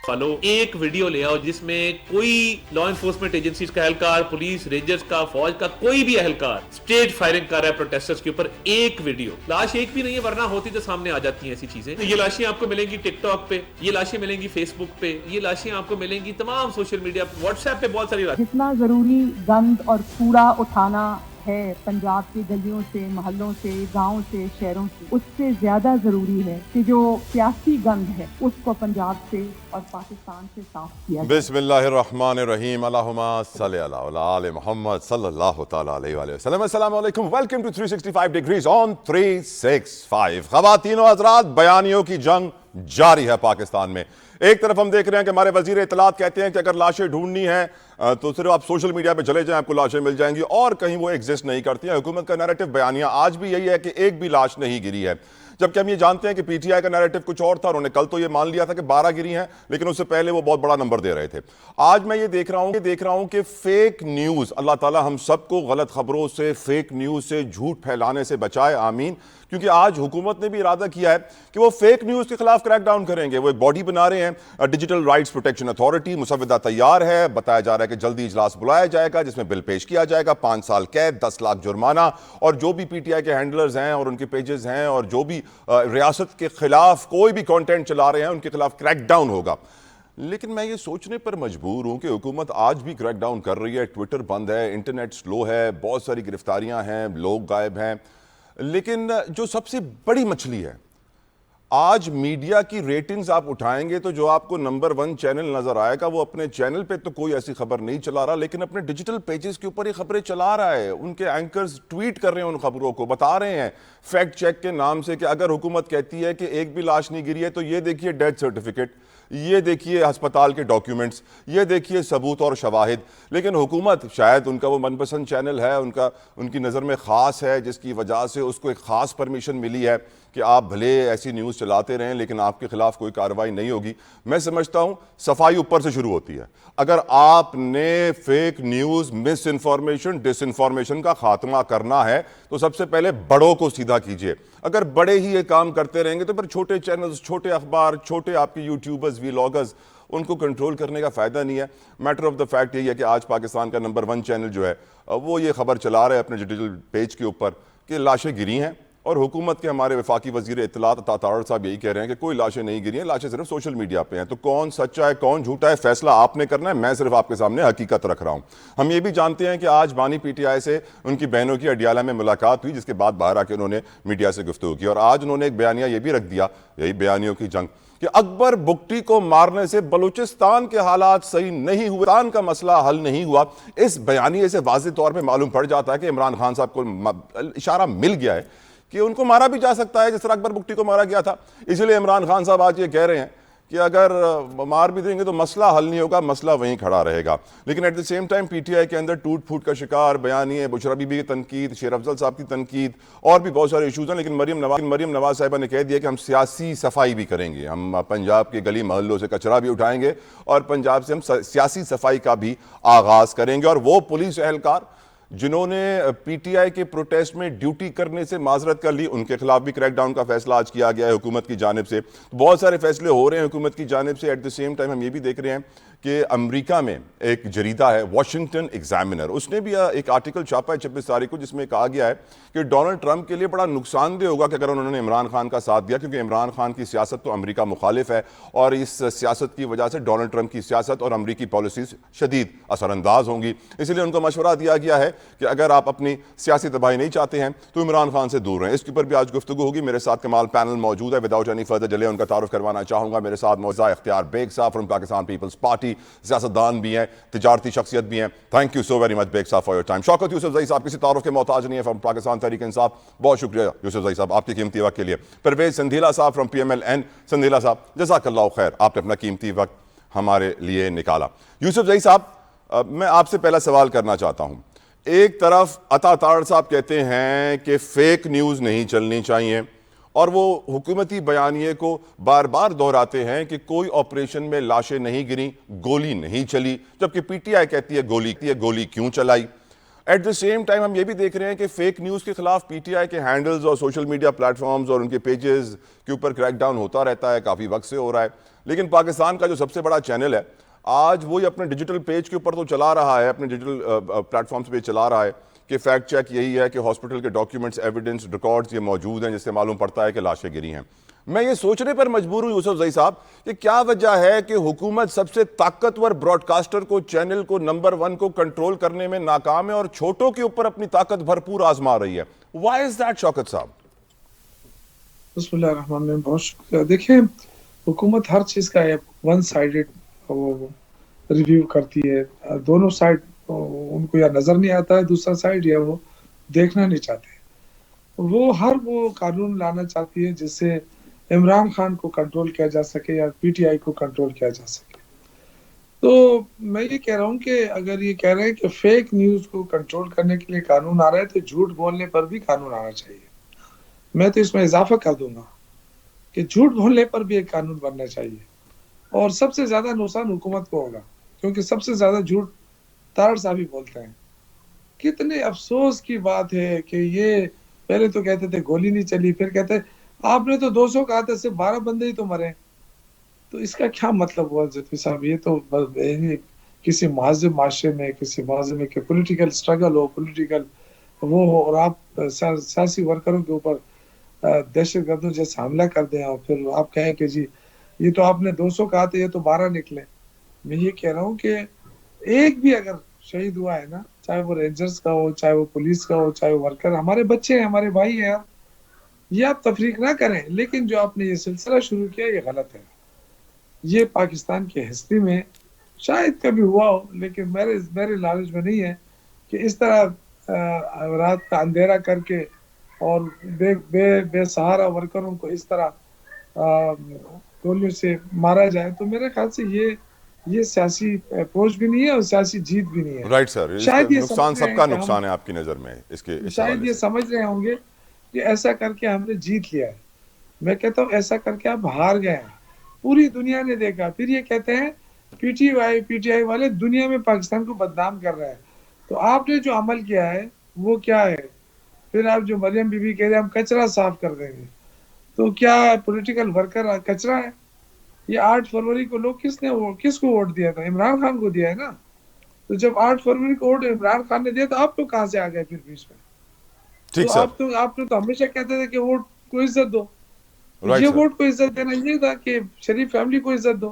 والوں ایک ویڈیو لے آؤ جس میں کوئی لا انفورسمنٹ ایجنسیز کا اہلکار، پولیس، رینجرز کا، فوج کا کوئی بھی اہلکار اسٹیج فائرنگ کر رہا ہے پروٹیسٹرز کے اوپر، ایک ویڈیو، لاش ایک بھی نہیں ہے، ورنہ ہوتی تو سامنے آ جاتی ہیں ایسی چیزیں. یہ لاشیں آپ کو ملیں گی ٹک ٹاک پہ، یہ لاشیں ملیں گی فیس بک پہ، یہ لاشیں آپ کو ملیں گی تمام سوشل میڈیا، واٹس ایپ پہ بہت ساری لاشیں. جتنا ضروری گند اور کوڑا اٹھانا ہے پنجاب کی گلیوں سے، محلوں سے، گاؤں سے، شہروں سے، اس سے زیادہ ضروری ہے کہ جو سیاسی گند ہے اس کو پنجاب سے اور پاکستان سے صاف کیا جائے. بسم اللہ الرحمن الرحیم. اللہم صلی علی آل محمد صلی اللہ تعالیٰ علیہ وآلہ وسلم. السلام علیکم. ویلکم ٹو 365 ڈگریز آن 365. خواتین و حضرات، بیانیوں کی جنگ جاری ہے پاکستان میں. ایک طرف ہم دیکھ رہے ہیں کہ ہمارے وزیر اطلاعات کہتے ہیں کہ اگر لاشیں ڈھونڈنی ہیں تو صرف آپ سوشل میڈیا پہ چلے جائیں، آپ کو لاشیں مل جائیں گی، اور کہیں وہ ایگزسٹ نہیں کرتی ہیں. حکومت کا نیریٹو بیانیہ آج بھی یہی ہے کہ ایک بھی لاش نہیں گری ہے، جبکہ ہم یہ جانتے ہیں کہ پی ٹی آئی کا نیریٹو کچھ اور تھا. انہوں نے کل تو یہ مان لیا تھا کہ 12 گری ہیں، لیکن اس سے پہلے وہ بہت بڑا نمبر دے رہے تھے. آج میں یہ دیکھ رہا ہوں کہ فیک نیوز، اللہ تعالیٰ ہم سب کو غلط خبروں سے، فیک نیوز سے، جھوٹ پھیلانے سے بچائے، آمین. کیونکہ آج حکومت نے بھی ارادہ کیا ہے کہ وہ فیک نیوز کے خلاف کریک ڈاؤن کریں گے. وہ ایک باڈی بنا رہے ہیں، ڈیجیٹل رائٹس پروٹیکشن اتھارٹی. مسودہ تیار ہے، بتایا جا رہا ہے کہ جلدی اجلاس بلایا جائے گا جس میں بل پیش کیا جائے گا. 5 سال قید، 10 لاکھ جرمانہ، اور جو بھی پی ٹی آئی کے ہینڈلرز ہیں اور ان کے پیجز ہیں اور جو بھی ریاست کے خلاف کوئی بھی کانٹینٹ چلا رہے ہیں ان کے خلاف کریک ڈاؤن ہوگا. لیکن میں یہ سوچنے پر مجبور ہوں کہ حکومت آج بھی کریک ڈاؤن کر رہی ہے. ٹویٹر بند ہے، انٹرنیٹ سلو ہے، بہت ساری گرفتاریاں ہیں، لوگ غائب ہیں. لیکن جو سب سے بڑی مچھلی ہے، آج میڈیا کی ریٹنگز آپ اٹھائیں گے تو جو آپ کو نمبر 1 چینل نظر آئے گا وہ اپنے چینل پہ تو کوئی ایسی خبر نہیں چلا رہا، لیکن اپنے ڈیجیٹل پیجز کے اوپر یہ خبریں چلا رہا ہے. ان کے اینکرز ٹویٹ کر رہے ہیں، ان خبروں کو بتا رہے ہیں فیکٹ چیک کے نام سے کہ اگر حکومت کہتی ہے کہ ایک بھی لاش نہیں گری ہے تو یہ دیکھیے ڈیتھ سرٹیفکیٹ، یہ دیکھیے ہسپتال کے ڈاکیومنٹس، یہ دیکھیے ثبوت اور شواہد. لیکن حکومت، شاید ان کا وہ من پسند چینل ہے، ان کی نظر میں خاص ہے، جس کی وجہ سے اس کو ایک خاص پرمیشن ملی ہے کہ آپ بھلے ایسی نیوز چلاتے رہیں لیکن آپ کے خلاف کوئی کارروائی نہیں ہوگی. میں سمجھتا ہوں صفائی اوپر سے شروع ہوتی ہے. اگر آپ نے فیک نیوز، مس انفارمیشن، ڈس انفارمیشن کا خاتمہ کرنا ہے تو سب سے پہلے بڑوں کو سیدھا کیجئے. اگر بڑے ہی یہ کام کرتے رہیں گے تو پھر چھوٹے چینلز، چھوٹے اخبار، چھوٹے آپ کے یوٹیوبرز، ویلاگرز، ان کو کنٹرول کرنے کا فائدہ نہیں ہے. میٹر آف دا فیکٹ یہی ہے کہ آج پاکستان کا نمبر 1 چینل جو ہے وہ یہ خبر چلا رہا ہے اپنے ڈیجیٹل پیج کے اوپر کہ لاشیں گری ہیں، اور حکومت کے ہمارے وفاقی وزیر اطلاعات عطا تارڑ صاحب یہی کہہ رہے ہیں کہ کوئی لاشیں نہیں گری ہیں، لاشیں صرف سوشل میڈیا پہ ہیں. تو کون سچا ہے کون جھوٹا ہے فیصلہ آپ نے کرنا ہے، میں صرف آپ کے سامنے حقیقت رکھ رہا ہوں. ہم یہ بھی جانتے ہیں کہ آج بانی پی ٹی آئی سے ان کی بہنوں کی اڈیالہ میں ملاقات ہوئی، جس کے بعد باہر آ کے انہوں نے میڈیا سے گفتگو کی، اور آج انہوں نے ایک بیانیہ یہ بھی رکھ دیا، یہی بیانیوں کی جنگ، کہ اکبر بگٹی کو مارنے سے بلوچستان کے حالات صحیح نہیں ہوئے، پاکستان کا مسئلہ حل نہیں ہوا. اس بیانیے سے واضح طور پہ معلوم پڑ جاتا ہے کہ عمران خان صاحب کو اشارہ مل گیا ہے کہ ان کو مارا بھی جا سکتا ہے جس طرح اکبر بگٹی کو مارا گیا تھا. اس لیے عمران خان صاحب آج یہ کہہ رہے ہیں کہ اگر مار بھی دیں گے تو مسئلہ حل نہیں ہوگا، مسئلہ وہیں کھڑا رہے گا. لیکن at the same time PTI کے اندر ٹوٹ پھوٹ کا شکار بیانیے، بشرا بی بی کی تنقید، شیر افضل صاحب کی تنقید، اور بھی بہت سارے ایشوز ہیں. لیکن مریم نواز صاحبہ نے کہہ دیا کہ ہم سیاسی صفائی بھی کریں گے، ہم پنجاب کے گلی محلوں سے کچرا بھی اٹھائیں گے اور پنجاب سے ہم سیاسی صفائی کا بھی آغاز کریں گے. اور وہ پولیس اہلکار جنہوں نے پی ٹی آئی کے پروٹیسٹ میں ڈیوٹی کرنے سے معذرت کر لی، ان کے خلاف بھی کریک ڈاؤن کا فیصلہ آج کیا گیا ہے حکومت کی جانب سے. بہت سارے فیصلے ہو رہے ہیں حکومت کی جانب سے. ایٹ دی سیم ٹائم ہم یہ بھی دیکھ رہے ہیں کہ امریکہ میں ایک جریدہ ہے واشنگٹن ایگزامینر، اس نے بھی ایک آرٹیکل چھاپا ہے 26 تاریخ کو، جس میں کہا گیا ہے کہ ڈونلڈ ٹرمپ کے لیے بڑا نقصان دہ ہوگا کہ اگر انہوں نے عمران خان کا ساتھ دیا، کیونکہ عمران خان کی سیاست تو امریکہ مخالف ہے، اور اس سیاست کی وجہ سے ڈونلڈ ٹرمپ کی سیاست اور امریکی پالیسیز شدید اثر انداز ہوں گی. اس لیے ان کو مشورہ دیا گیا ہے کہ اگر آپ اپنی سیاسی تباہی نہیں چاہتے ہیں تو عمران خان سے دور رہیں. اس کے اوپر بھی آج گفتگو ہوگی. میرے ساتھ کمال پینل موجود ہے. Without any further delay in کا تعارف کروانا چاہوں گا. میرے ساتھ موزہ اختیار بیگ صاحب فرام پاکستان پیپلز پارٹی، سیاستدان بھی ہیں، تجارتی شخصیت بھی ہیں. Thank you so very much Baig صاحب for your time. Shaukat Yousafzai صاحب کسی تعارف کے محتاج نہیں ہے فرام پاکستان تحریک انصاف. بہت شکریہ یوسف زئی صاحب آپ کے قیمتی وقت کے لیے. Parvez Sandhila sahab from P M L N. Sandhila sahab جزاک اللہ خیر، آپ نے اپنا قیمتی وقت ہمارے لیے نکالا. یوسف زئی صاحب، میں آپ سے پہلا سوال کرنا چاہتا ہوں. ایک طرف عطا تارڑ صاحب کہتے ہیں کہ فیک نیوز نہیں چلنی چاہیے، اور وہ حکومتی بیانیے کو بار بار دہراتے ہیں کہ کوئی آپریشن میں لاشیں نہیں گریں، گولی نہیں چلی، جبکہ پی ٹی آئی کہتی ہے گولی کیوں چلائی. ایٹ دا سیم ٹائم ہم یہ بھی دیکھ رہے ہیں کہ فیک نیوز کے خلاف پی ٹی آئی کے ہینڈلز اور سوشل میڈیا پلیٹ فارمز اور ان کے پیجز کے اوپر کریک ڈاؤن ہوتا رہتا ہے, کافی وقت سے ہو رہا ہے. لیکن پاکستان کا جو سب سے بڑا چینل ہے آج وہ اپنے ڈیجیٹل پیج کے اوپر تو چلا رہا ہے, اپنے ڈیجیٹل پلیٹ فارمز پہ چلا رہا ہے کہ فیکٹ چیک یہی ہے کہ ہاسپٹل کے ڈاکیومنٹس, ایویڈنس, ریکارڈز یہ موجود ہیں جس سے معلوم پڑتا ہے کہ لاشیں گری ہیں. میں یہ سوچنے پر مجبور ہوں یوسف زئی صاحب کہ کیا وجہ ہے کہ حکومت سب سے طاقتور براڈ کاسٹر کو, چینل کو, نمبر 1 کو کنٹرول کرنے میں ناکام ہے اور چھوٹوں کے اوپر اپنی طاقت بھرپور آزما رہی ہے. Why is that, شوکت صاحب؟ بسم اللہ الرحمن الرحیم, بہت شکریہ. دیکھیں حکومت ہر چیز کا ون سائیڈڈ ریویو کرتی ہے, دونوں سائیڈ ان کو یا نظر نہیں آتا ہے دوسرا سائیڈ, یا وہ دیکھنا نہیں چاہتے. وہ قانون لانا چاہتی ہے جس سے عمران خان کو کنٹرول کیا جا سکے یا پی ٹی آئی کو کنٹرول کیا جا سکے. تو میں یہ کہہ رہا ہوں کہ اگر یہ کہہ رہے ہیں کہ فیک نیوز کو کنٹرول کرنے کے لیے قانون آ رہا ہے تو جھوٹ بولنے پر بھی قانون آنا چاہیے. میں تو اس میں اضافہ کر دوں گا کہ جھوٹ بولنے پر بھی ایک قانون بننا چاہیے, اور سب سے زیادہ نقصان حکومت کو ہوگا کیونکہ سب سے زیادہ جھوٹ تارڑ صاحب ہی بولتے ہیں. کتنے افسوس کی بات ہے کہ یہ پہلے تو کہتے تھے گولی نہیں چلی, پھر کہتے آپ نے تو 200 کہا تھا, صرف 12 بندے ہی تو مرے. تو اس کا کیا مطلب ہوا زلفی صاحب؟ یہ تو کسی مہذب معاشرے میں, کسی معاشرے میں کہ پولیٹیکل اسٹرگل ہو, پولیٹیکل وہ ہو, اور آپ سیاسی ورکروں کے اوپر دہشت گردوں جیسے حملہ کر دیں اور پھر آپ کہیں کہ جی یہ تو آپ نے 200 کہا تھا, یہ تو 12 نکلے. میں یہ کہہ رہا ہوں کہ ایک بھی اگر شہید ہوا ہے نا, چاہے وہ رینجرز کا ہو, چاہے وہ پولیس کا ہو, چاہے وہ ورکر, ہمارے بچے ہیں, ہمارے بھائی ہیں, یہ آپ تفریق نہ کریں. لیکن جو آپ نے یہ سلسلہ شروع کیا یہ غلط ہے. یہ پاکستان کی ہسٹری میں شاید کبھی ہوا ہو, لیکن میرے نالج میں نہیں ہے کہ اس طرح رات کا اندھیرا کر کے اور بے سہارا ورکروں کو اس طرح گولیوں سے مارا جائے. تو میرے خیال سے یہ سیاسی اپروچ بھی نہیں ہے اور سیاسی جیت بھی نہیں ہے. رائٹ سر, شاید یہ نقصان سب کا نقصان ہے آپ کی نظر میں اس کے, شاید یہ سمجھ رہے ہوں گے کہ ایسا کر کے ہم نے جیت لیا ہے. میں کہتا ہوں ایسا کر کے آپ ہار گئے ہیں, پوری دنیا نے دیکھا. پھر یہ کہتے ہیں پی ٹی آئی والے دنیا میں پاکستان کو بدنام کر رہے ہیں. تو آپ نے جو عمل کیا ہے وہ کیا ہے؟ پھر آپ جو مریم بی بی کہہ رہے ہیں ہم کچرا صاف کر دیں گے, تو کیا پولیٹیکل ورکر کچرا ہے؟ یہ 8 فروری کو لوگ کس کو ووٹ دیا تھا؟ عمران خان کو دیا ہے نا. تو جب 8 فروری کو ووٹ عمران خان نے دیا تو آپ تو کہاں سے آ گئے پھر بیچ میں؟ تو آپ نے تو ہمیشہ کہتے تھے کہ ووٹ کو عزت دو. یہ ووٹ کو عزت دینا یہ تھا کہ شریف فیملی کو عزت دو.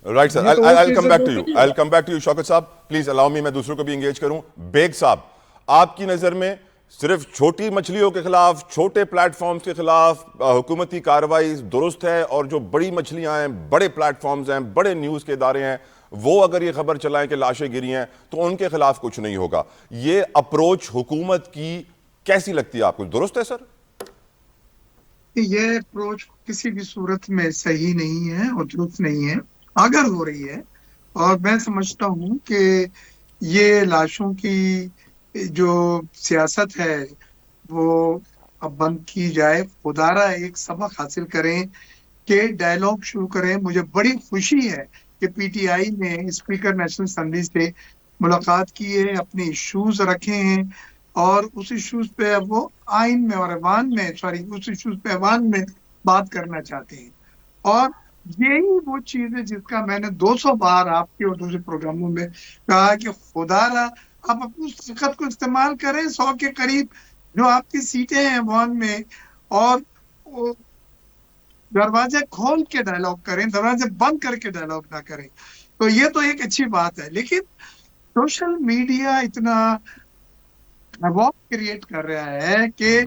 Right sir, I'll come back to you. Shaukat sahab please allow me, میں دوسروں کو بھی انگیج کروں. بیگ صاحب, آپ کی نظر میں صرف چھوٹی مچھلیوں کے خلاف, چھوٹے پلیٹ فارمز کے خلاف حکومتی کارروائی درست ہے, اور جو بڑی مچھلیاں ہیں, بڑے پلیٹ فارمز ہیں, بڑے نیوز کے ادارے ہیں, وہ اگر یہ خبر چلائیں کہ لاشیں گری ہیں تو ان کے خلاف کچھ نہیں ہوگا؟ یہ اپروچ حکومت کی کیسی لگتی ہے آپ کو؟ درست ہے سر؟ یہ اپروچ کسی بھی صورت میں صحیح نہیں ہے اور درست نہیں ہے اگر ہو رہی ہے. اور میں سمجھتا ہوں کہ یہ لاشوں کی جو سیاست ہے وہ اب بند کی جائے. خدارا ایک سبق حاصل کریں کہ ڈائلاگ شروع کریں. مجھے بڑی خوشی ہے کہ پی ٹی آئی نے اسپیکر نیشنل اسمبلی سے ملاقات کی ہے, اپنے ایشوز رکھے ہیں, اور اس ایشوز پہ وہ آئین میں اور اس ایشوز پہ ایوان میں بات کرنا چاہتے ہیں. اور یہی وہ چیز ہے جس کا میں نے 200 بار آپ کے اور دوسرے پروگراموں میں کہا کہ خدارا آپ اپنی سخت کو استعمال کریں. 100 کے قریب جو آپ کی سیٹیں ہیں ایوان میں, اور دروازے کھول کے ڈائلاگ کریں, دروازے بند کر کے ڈائلاگ نہ کریں. تو یہ تو ایک اچھی بات ہے. لیکن سوشل میڈیا اتنا کریٹ کر رہا ہے کہ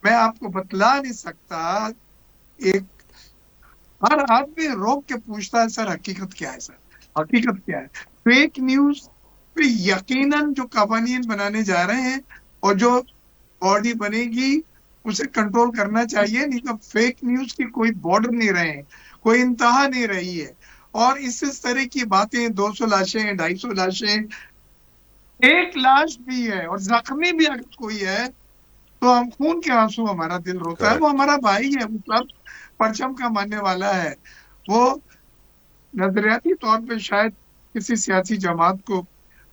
میں آپ کو بتلا نہیں سکتا. ایک ہر آدمی روک کے پوچھتا ہے سر حقیقت کیا ہے, سر حقیقت کیا ہے. فیک نیوز پہ یقیناً جو قوانین بنانے جا رہے ہیں اور جو باڈی بنے گی اسے کنٹرول کرنا چاہیے, نہیں تو فیک نیوز کی کوئی بارڈر نہیں رہے, کوئی انتہا نہیں رہی ہے. اور اس طرح کی باتیں 200 لاشیں 250 لاشیں, ایک لاش بھی ہے اور زخمی بھی اگر کوئی ہے تو ہم خون کے آنسو ہمارا دل روتا ہے. وہ ہمارا بھائی ہے, وہ پرچم کا ماننے والا ہے. وہ نظریاتی طور پہ شاید کسی سیاسی جماعت کو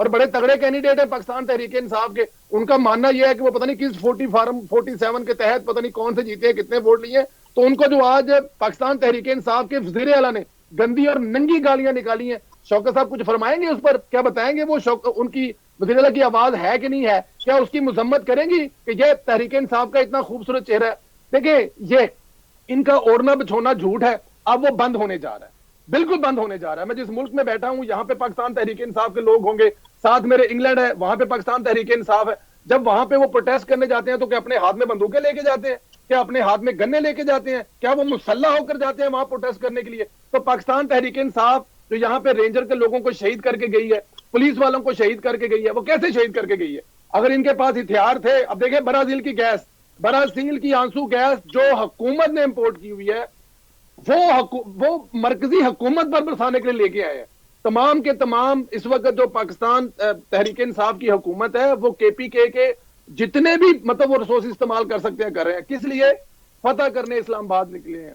اور بڑے تگڑے کینڈیڈیٹ ہیں پاکستان تحریک انصاف کے. ان کا ماننا یہ ہے کہ وہ پتہ نہیں کس 47 کے تحت پتہ نہیں کون سے جیتے ہیں, کتنے ووٹ لیے. تو ان کو جو آج پاکستان تحریک انصاف کے وزیر اعلیٰ نے گندی اور ننگی گالیاں نکالی ہیں, شوکت صاحب کچھ فرمائیں گے اس پر؟ کیا بتائیں گے وہ ان کی وزیر اعلیٰ کی آواز ہے کہ نہیں ہے؟ کیا اس کی مذمت کریں گی کہ یہ تحریک انصاف کا اتنا خوبصورت چہرہ ہے؟ دیکھیں, یہ ان کا اوڑھنا بچھونا جھوٹ ہے, اب وہ بند ہونے جا رہا ہے, بالکل بند ہونے جا رہا ہے. میں جس ملک میں بیٹھا ہوں یہاں پہ پاکستان تحریک انصاف کے لوگ ہوں گے, ساتھ میرے انگلینڈ ہے وہاں پہ پاکستان تحریک انصاف ہے. جب وہاں پہ وہ پروٹیسٹ کرنے جاتے ہیں تو کیا اپنے ہاتھ میں بندوقیں لے کے جاتے ہیں؟ کیا اپنے ہاتھ میں گنے لے کے جاتے ہیں؟ کیا وہ مسلح ہو کر جاتے ہیں وہاں پروٹیسٹ کرنے کے لیے؟ تو پاکستان تحریک انصاف جو یہاں پہ رینجر کے لوگوں کو شہید کر کے گئی ہے, پولیس والوں کو شہید کر کے گئی ہے, وہ کیسے شہید کر کے گئی ہے؟ اگر ان کے پاس ہتھیار تھے. اب دیکھیں برازیل کی گیس, برازیل کی آنسو گیس جو حکومت نے امپورٹ کی ہوئی ہے, وہ مرکزی حکومت پر برسانے کے لیے لے کے آئے ہیں. تمام کے تمام اس وقت جو پاکستان تحریک انصاف کی حکومت ہے وہ KPK کے جتنے بھی مطلب وہ ریسورس استعمال کر سکتے ہیں کر رہے ہیں. کس لیے؟ فتح کرنے اسلام آباد نکلے ہیں.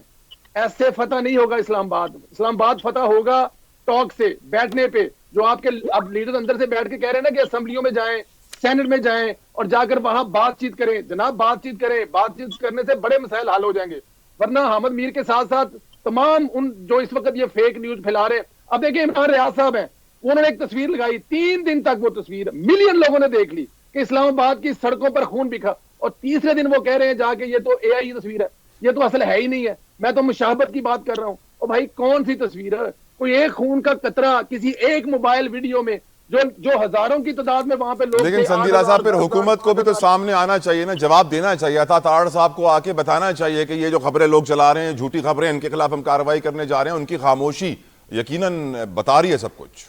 ایسے فتح نہیں ہوگا اسلام آباد. اسلام آباد فتح ہوگا ٹاک سے, بیٹھنے پہ. جو آپ کے اب لیڈر اندر سے بیٹھ کے کہہ رہے ہیں نا کہ اسمبلیوں میں جائیں, سینٹ میں جائیں اور جا کر وہاں بات چیت کریں. جناب بات چیت کریں, بات چیت کرنے سے بڑے مسائل حل ہو جائیں گے. ورنہ حامد میر کے ساتھ ساتھ تمام ان جو اس وقت یہ فیک نیوز پھیلا رہے ہیں. اب دیکھیں عمران ریاض صاحب ہیں, انہوں نے ایک تصویر لگائی, 3 دن تک وہ تصویر ملین لوگوں نے دیکھ لی کہ اسلام آباد کی سڑکوں پر خون بکھا, اور تیسرے دن وہ کہہ رہے ہیں جا کے یہ تو AI تصویر ہے, یہ تو اصل ہے ہی نہیں ہے, میں تو مشابہت کی بات کر رہا ہوں. اور بھائی کون سی تصویر ہے؟ کوئی ایک خون کا قطرہ کسی ایک موبائل ویڈیو میں جو ہزاروں کی تعداد میں وہاں پہ لوگ. لیکن سنگیلا صاحب پھر حکومت کو بھی تو سامنے آنا چاہیے نا, جواب دینا چاہیے تھا. تاڑ صاحب کو آ کے بتانا چاہیے کہ یہ جو خبریں لوگ چلا رہے ہیں, جھوٹی خبریں, ان کے خلاف ہم کارروائی کرنے جا رہے ہیں. ان کی خاموشی یقیناً بتا رہی ہے سب کچھ.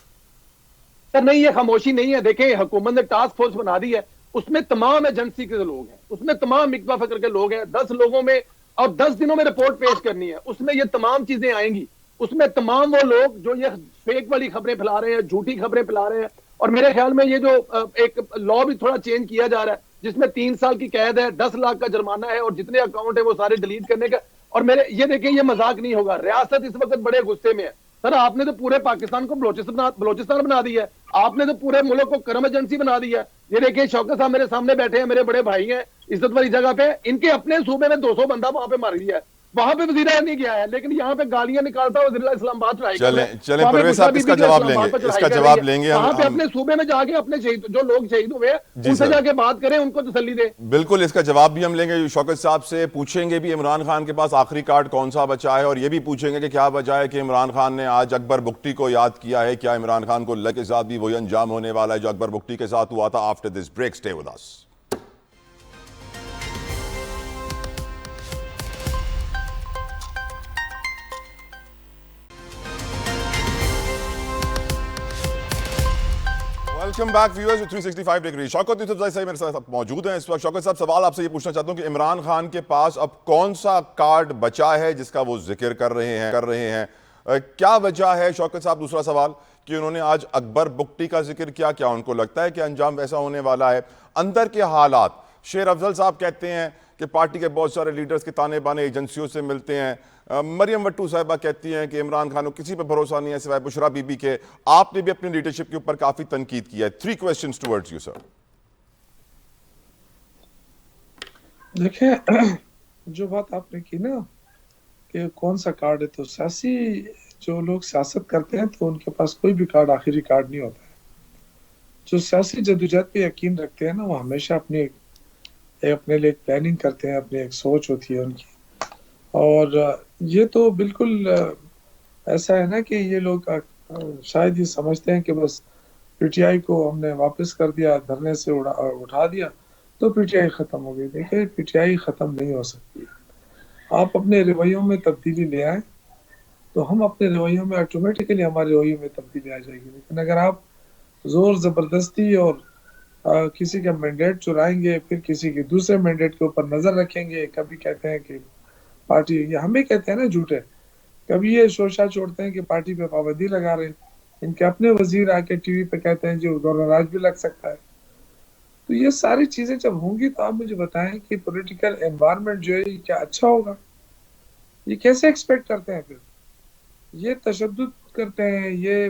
سر نہیں, یہ خاموشی نہیں ہے. دیکھیں حکومت نے ٹاسک فورس بنا دی ہے, اس میں تمام ایجنسی کے لوگ ہیں, اس میں تمام مکبہ فکر کے لوگ ہیں. 10 لوگوں میں اور 10 دنوں میں رپورٹ پیش کرنی ہے. اس میں یہ تمام چیزیں آئیں گی. اس میں تمام وہ لوگ جو یہ فیک والی خبریں پھیلا رہے ہیں, جھوٹی خبریں پھیلا رہے ہیں. اور میرے خیال میں یہ جو ایک لا بھی تھوڑا چینج کیا جا رہا ہے جس میں 3 سال کی قید ہے, 10 لاکھ کا جرمانہ ہے, اور جتنے اکاؤنٹ ہیں وہ سارے ڈیلیٹ کرنے کا. اور یہ دیکھیں یہ مذاق نہیں ہوگا. ریاست اس وقت بڑے غصے میں ہے. سر آپ نے تو پورے پاکستان کو بلوچستان بنا دیا ہے, آپ نے تو پورے ملک کو کرم ایجنسی بنا دیا ہے. یہ دیکھیں شوکت صاحب میرے سامنے بیٹھے ہیں, میرے بڑے بھائی ہیں, عزت والی جگہ پہ. ان کے اپنے صوبے میں 200 بندہ وہاں پہ مار دیا ہے, وہاں پہ وزیر اعظم نہیں گیا ہے, لیکن یہاں پہ گالیاں نکالتا ہے وزیر اسلام آباد چڑھائی. چلیں پرویز صاحب اس کا جواب لیں گے وہاں پہ اپنے صوبے میں جا کے اپنے جو لوگ شہید ہوئے ہیں ان سے جا کے بات کریں, ان کو تسلی دیں. بالکل اس کا جواب بھی ہم لیں گے. شوکت صاحب سے پوچھیں گے بھی عمران خان کے پاس آخری کارڈ کون سا بچا ہے, اور یہ بھی پوچھیں گے کہ کیا وجہ ہے کہ عمران خان نے آج اکبر بگٹی کو یاد کیا ہے. کیا عمران خان کو اللہ کے ساتھ بھی وہی انجام ہونے والا ہے جو اکبر بگٹی کے ساتھ ہوا تھا؟ After this break stay with us. Welcome back viewers 365 degree. Shaukat Yousafzai میرے ساتھ موجود ہیں اس وقت. شوکت صاحب سوال آپ سے یہ پوچھنا چاہتا ہوں کہ عمران خان کے پاس اب کون سا کارڈ بچا ہے جس کا وہ ذکر کر رہے ہیں, کیا وجہ ہے؟ شوکت صاحب دوسرا سوال کہ انہوں نے آج اکبر بگٹی کا ذکر کیا, کیا ان کو لگتا ہے کہ انجام ویسا ہونے والا ہے؟ اندر کے حالات, شیر افضل صاحب کہتے ہیں کہ پارٹی کے بہت سارے لیڈرز کے تانے بانے ایجنسیوں سے ملتے ہیں. مریم وٹو صاحبہ کہتی ہیں کہ عمران خان کو کسی پہ بھروسہ نہیں ہے سوائے بشرا بی بی کے. آپ نے بھی اپنی لیڈرشپ کے اوپر کافی تنقید کی ہے. 3 questions towards you sir. دیکھیں جو بات آپ نے کی نا کہ کون سا کارڈ ہے, تو سیاسی جو لوگ سیاست کرتے ہیں تو ان کے پاس کوئی بھی کارڈ آخری کارڈ نہیں ہوتا ہے. جو سیاسی جدوجہد پہ یقین رکھتے ہیں نا وہ ہمیشہ اپنے لیے ایک پلاننگ کرتے ہیں, اپنی ایک سوچ ہوتی ہے ان کی. اور یہ تو بالکل ایسا ہے نا کہ یہ لوگ شاید یہ سمجھتے ہیں کہ بس PTI کو ہم نے واپس کر دیا, دھرنے سے اٹھا دیا تو PTI ختم ہو گئی. دیکھیں PTI ختم نہیں ہو سکتی. آپ اپنے رویوں میں تبدیلی لے آئیں تو ہم اپنے رویوں میں آٹومیٹکلی ہمارے رویوں میں تبدیلی آ جائے گی. لیکن اگر آپ زور زبردستی اور کسی کا مینڈیٹ چرائیں گے, پھر کسی کے دوسرے مینڈیٹ کے اوپر نظر رکھیں گے, کبھی کہتے ہیں کہ پارٹی, یہ ہمیں کہتے ہیں نا جھوٹے, کبھی یہ شوشہ چھوڑتے ہیں کہ پارٹی پہ پابندی لگا رہے ہیں, ان کے اپنے وزیر آ کے ٹی وی پہ کہتے ہیں جو گورنر راج بھی لگ سکتا ہے. تو یہ ساری چیزیں جب ہوں گی تو آپ مجھے بتائیں کہ پولیٹیکل انوائرمنٹ جو ہے یہ کیا اچھا ہوگا؟ یہ کیسے ایکسپیکٹ کرتے ہیں؟ پھر یہ تشدد کرتے ہیں, یہ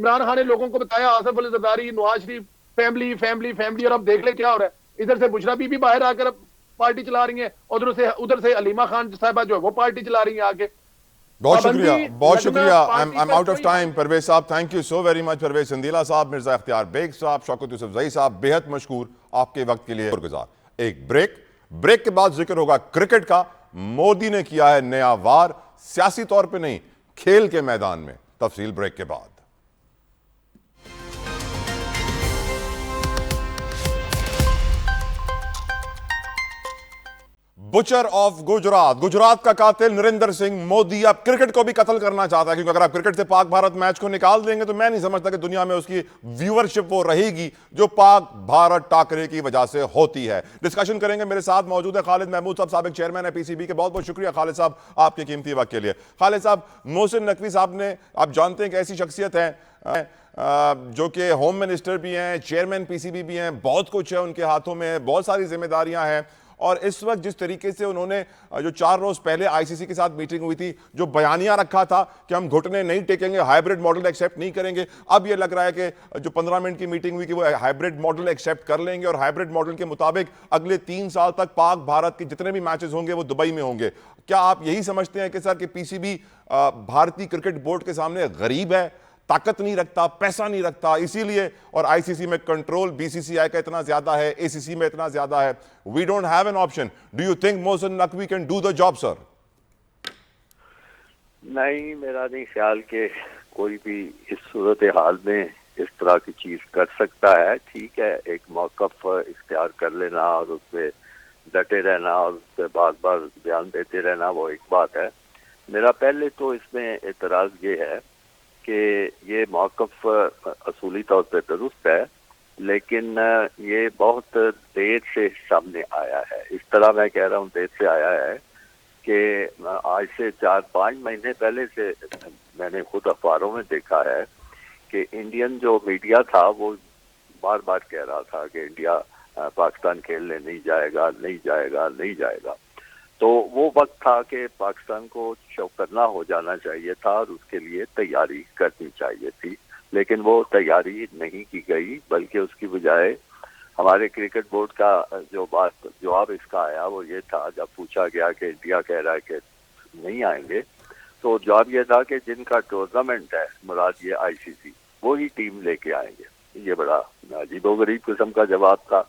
عمران خان نے لوگوں کو بتایا Asif Ali Zardari, Nawaz Sharif, family family family, اور اب دیکھ لیں کیا ہو رہا ہے. ادھر سے بشرا بی باہر آ کر پارٹی چلا رہی ہیں, ادھر سے علیمہ خان صاحبہ جو ہے وہ پارٹی چلا رہی ہیں آگے. بہت شکریہ, بہت شکریہ. I'm out of time. Pervez صاحب, thank you so very much. Pervez سندیلا صاحب, مرزا اختیار بیگ صاحب, شوکت یوسف زئی صاحب, بے حد مشکور آپ کے وقت کے لیے گزار. ایک بریک کے بعد ذکر ہوگا کرکٹ کا. مودی نے کیا ہے نیا وار, سیاسی طور پہ نہیں, کھیل کے میدان میں. تفصیل بریک کے بعد. بچر آف گجرات کا قاتل نریندر سنگھ مودی اب کرکٹ کو بھی قتل کرنا چاہتا ہے, کیونکہ اگر آپ کرکٹ سے پاک بھارت میچ کو نکال دیں گے تو میں نہیں سمجھتا کہ دنیا میں اس کی ویورشپ وہ رہے گی جو پاک بھارت ٹاکرے کی وجہ سے ہوتی ہے. ڈسکشن کریں گے, میرے ساتھ موجود ہے خالد محمود صاحب, سابق چیئرمین ہے پی سی بی کے. بہت بہت شکریہ خالد صاحب آپ کے قیمتی وقت کے لیے. خالد صاحب, محسن نقوی صاحب نے, آپ جانتے ہیں کہ ایسی شخصیت ہیں جو کہ ہوم منسٹر بھی ہیں, چیئرمین پی سی بی بھی ہیں, بہت کچھ ہے ان کے ہاتھوں میں, بہت ساری ذمہ داریاں ہیں. اور اس وقت جس طریقے سے انہوں نے جو 4 روز پہلے آئی سی سی کے ساتھ میٹنگ ہوئی تھی, جو بیانیہ رکھا تھا کہ ہم گھٹنے نہیں ٹیکیں گے, ہائیبریڈ ماڈل ایکسیپٹ نہیں کریں گے, اب یہ لگ رہا ہے کہ جو 15 منٹ کی میٹنگ ہوئی کہ وہ ہائیبریڈ ماڈل ایکسیپٹ کر لیں گے, اور ہائیبریڈ ماڈل کے مطابق اگلے 3 سال تک پاک بھارت کے جتنے بھی میچز ہوں گے وہ دبئی میں ہوں گے. کیا آپ یہی سمجھتے ہیں کہ سر کہ پی سی بی بھارتی کرکٹ بورڈ کے سامنے غریب ہے, طاقت نہیں رکھتا, پیسہ نہیں رکھتا, اسی لیے, اور آئی سی سی میں کنٹرول بی سی سی آئی کا اتنا زیادہ ہے, اے سی سی میں اتنا زیادہ ہے, we don't have an option. Do you think Mohsen Naqvi can do the job, sir? نہیں, میرا نہیں خیال کہ کوئی بھی اس صورتحال میں اس طرح کی چیز کر سکتا ہے. ٹھیک ہے, ایک موقف اختیار کر لینا اور اس پہ ڈٹے رہنا اور اس پہ بار بار بیان دیتے رہنا وہ ایک بات ہے. میرا پہلے تو اس میں اعتراض یہ ہے کہ یہ موقف اصولی طور پہ درست ہے, لیکن یہ بہت دیر سے سامنے آیا ہے. اس طرح میں کہہ رہا ہوں دیر سے آیا ہے کہ آج سے 4-5 مہینے پہلے سے میں نے خود اخباروں میں دیکھا ہے کہ انڈین جو میڈیا تھا وہ بار بار کہہ رہا تھا کہ انڈیا پاکستان کھیلنے نہیں جائے گا, نہیں جائے گا, نہیں جائے گا. تو وہ وقت تھا کہ پاکستان کو چوکنا ہو جانا چاہیے تھا اور اس کے لیے تیاری کرنی چاہیے تھی, لیکن وہ تیاری نہیں کی گئی, بلکہ اس کی بجائے ہمارے کرکٹ بورڈ کا جو جواب اس کا آیا وہ یہ تھا, جب پوچھا گیا کہ انڈیا کہہ رہا ہے کہ نہیں آئیں گے, تو جواب یہ تھا کہ جن کا ٹورنامنٹ ہے, مراد یہ آئی سی سی, وہی ٹیم لے کے آئیں گے. یہ بڑا عجیب و غریب قسم کا جواب تھا.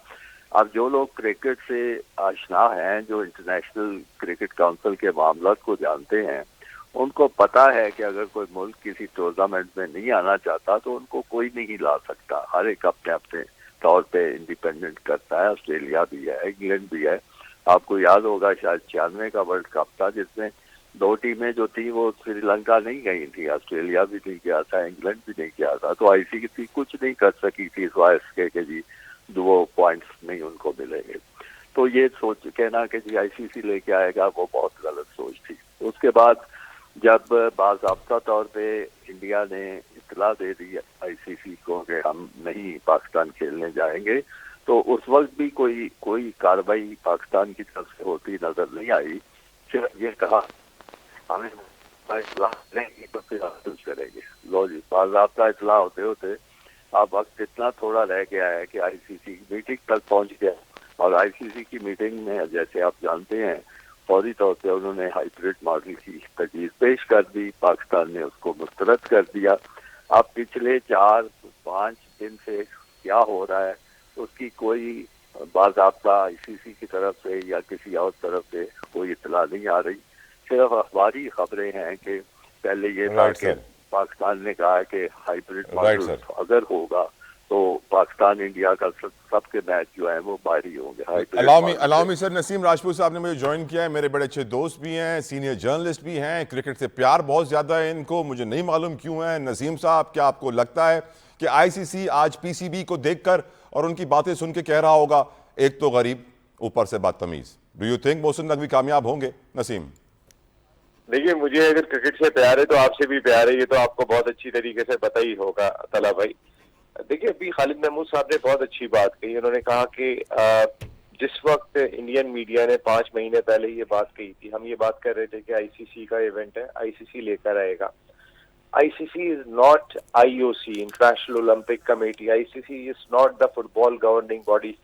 اب جو لوگ کرکٹ سے آشنا ہیں, جو انٹرنیشنل کرکٹ کونسل کے معاملات کو جانتے ہیں, ان کو پتا ہے کہ اگر کوئی ملک کسی ٹورنامنٹ میں نہیں آنا چاہتا تو ان کو کوئی نہیں لا سکتا. ہر ایک اپنے اپنے طور پہ انڈیپینڈنٹ کرتا ہے. آسٹریلیا بھی ہے, انگلینڈ بھی ہے. آپ کو یاد ہوگا شاید 96 کا ورلڈ کپ تھا جس میں 2 ٹیمیں جو تھیں وہ سری لنکا نہیں گئی تھی, آسٹریلیا بھی نہیں گیا تھا, انگلینڈ بھی نہیں گیا تھا. تو آئی سی سی کچھ نہیں کر سکی تھی اس وائس کے کہ جی 2 پوائنٹس نہیں ان کو ملیں گے. تو یہ سوچ کہنا کہ جی آئی سی سی لے کے آئے گا وہ بہت غلط سوچ تھی. اس کے بعد جب باضابطہ طور پہ انڈیا نے اطلاع دے دی آئی سی سی کو کہ ہم نہیں پاکستان کھیلنے جائیں گے, تو اس وقت بھی کوئی کارروائی پاکستان کی طرف سے ہوتی نظر نہیں آئی. صرف یہ کہا ہمیں اطلاع دیں گے تو پھر کچھ کریں گے. لو جی, باضابطہ اطلاع ہوتے ہوتے اب وقت اتنا تھوڑا رہ گیا ہے کہ آئی سی سی کی میٹنگ تک پہنچ گیا, اور آئی سی سی کی میٹنگ میں جیسے آپ جانتے ہیں فوری طور پہ انہوں نے ہائیبریڈ ماڈل کی تجویز پیش کر دی, پاکستان نے اس کو مسترد کر دیا. اب پچھلے 4-5 دن سے کیا ہو رہا ہے اس کی کوئی باضابطہ آئی سی سی کی طرف سے یا کسی اور طرف سے کوئی اطلاع نہیں آ رہی. صرف اخباری خبریں ہیں کہ پہلے یہ تھا کہ پاکستان نے کہا ہے کہ ہائیبریڈ ماڈل اگر ہوگا تو پاکستان انڈیا کا سب کے میچ جو ہیں وہ باہر ہی ہوں گے. allow me سر, نسیم راجپوت صاحب نے مجھے جوائن کیا ہے, میرے بڑے اچھے دوست بھی ہیں, سینئر جرنلسٹ بھی ہیں, کرکٹ سے پیار بہت زیادہ ہے ان کو, مجھے نہیں معلوم کیوں ہے. نسیم صاحب, کیا آپ کو لگتا ہے کہ آئی سی سی آج پی سی بی کو دیکھ کر اور ان کی باتیں سن کے کہہ رہا ہوگا ایک تو غریب اوپر سے بدتمیز؟ Do you think Mohsin Naqvi کامیاب ہوں گے؟ نسیم دیکھیے, مجھے اگر کرکٹ سے پیار ہے تو آپ سے بھی پیار ہے, یہ تو آپ کو بہت اچھی طریقے سے پتہ ہی ہوگا طلحہ بھائی. دیکھیے, ابھی خالد محمود صاحب نے بہت اچھی بات کہی. انہوں نے کہا کہ جس وقت انڈین میڈیا نے 5 مہینے پہلے یہ بات کہی تھی, ہم یہ بات کر رہے تھے کہ آئی سی سی کا ایونٹ ہے, آئی سی سی لے کر آئے گا, ICC is not IOC, International Olympic Committee. ICC is not the football governing body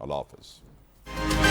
Allah Hafiz.